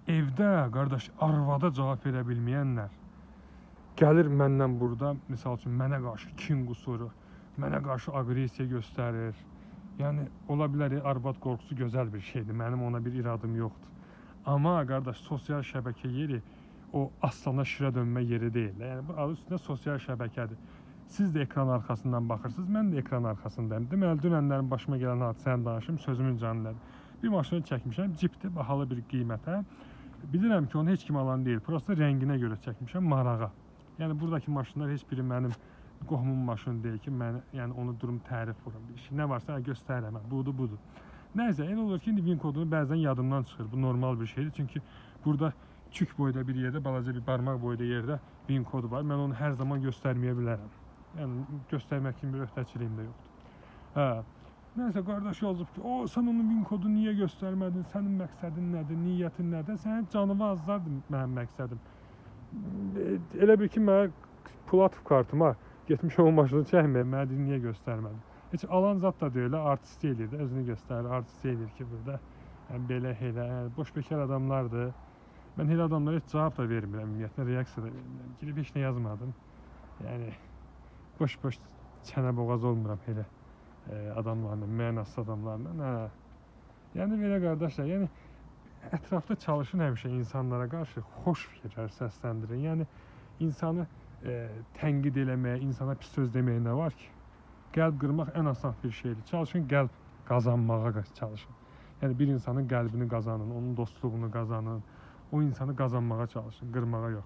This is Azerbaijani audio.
evdə qardaş arvada cavab verə bilməyənlər gəlir məndən burada, misal üçün mənə qarşı kin qusuru, mənə qarşı aqressiya göstərir. Yəni ola bilər arvad qorxusu gözəl bir şeydir. Mənim ona bir iradım yoxdur. Amma qardaş sosial şəbəkə yeri o aslana şirə dönmə yeri deyil. Yəni bu adı üstündə sosial şəbəkədir. Siz də ekran arxasından baxırsınız, mən də ekran arxasındayım. Deməli dünənlərin başıma gələn hadisəni danışım, sözümün canlıdır. Bir maşını çəkmişəm, cipdir, bahalı bir qiymətə. Bilirəm ki, onu heç kim alan deyil. Prosta rənginə görə çəkmişəm, marağa. Yəni buradakı maşınlar heç biri mənim qohumun maşını deyil ki, mən yəni onu durum tərif vurum bir şey. Nə varsa göstərirəm. Budur. Nəysə, elə olur ki, indi VIN kodunu bəzən yadımdan çıxır. Bu normal bir şeydir. Çünki burada çük boyda bir yerdə, balaca bir barmaq boyda yerdə VIN kodu var. Mən onu hər zaman göstərməyə bilərəm. Yəni göstərmək kimi bir öhdəçiliyim də yoxdur. Hə. Nəysə qardaş yazıb ki, "O, sən onun VIN kodunu niyə göstərmədin? Sənin məqsədin nədir? Niyyətin nədir?" Sənin canımı azlardır mənim məqsədim. Elə bir ki, mənə Plativ kartıma getmişəm o maşını çəkməyə, mənə deyir, niyə göstərmədin? Heç alan zat da deyil, artist eləyir də, özünü göstərir, artist eləyir ki, burada yəni, belə, elə, boş bekar adamlardır. Mən elə adamlara heç cavab da vermirəm, ümumiyyətlə, reaksiya da vermirəm. Girib heç nə yazmadım. Yəni, boş çənə boğaz olmuram elə adamlarla, mənasız adamlarla. Hə. Yəni, belə qardaşlar, yəni, ətrafda çalışın həmişə insanlara qarşı xoş fikirlər səsləndirin. Yəni, insanı tənqid eləməyə, insana pis söz deməyə nə var ki? Qəlb qırmaq ən asan bir şeydir. Çalışın, qəlb qazanmağa çalışın. Yəni, bir insanın qəlbini qazanın, onun dostluğunu qazanın, o insanı qazanmağa çalışın, qırmağa yox.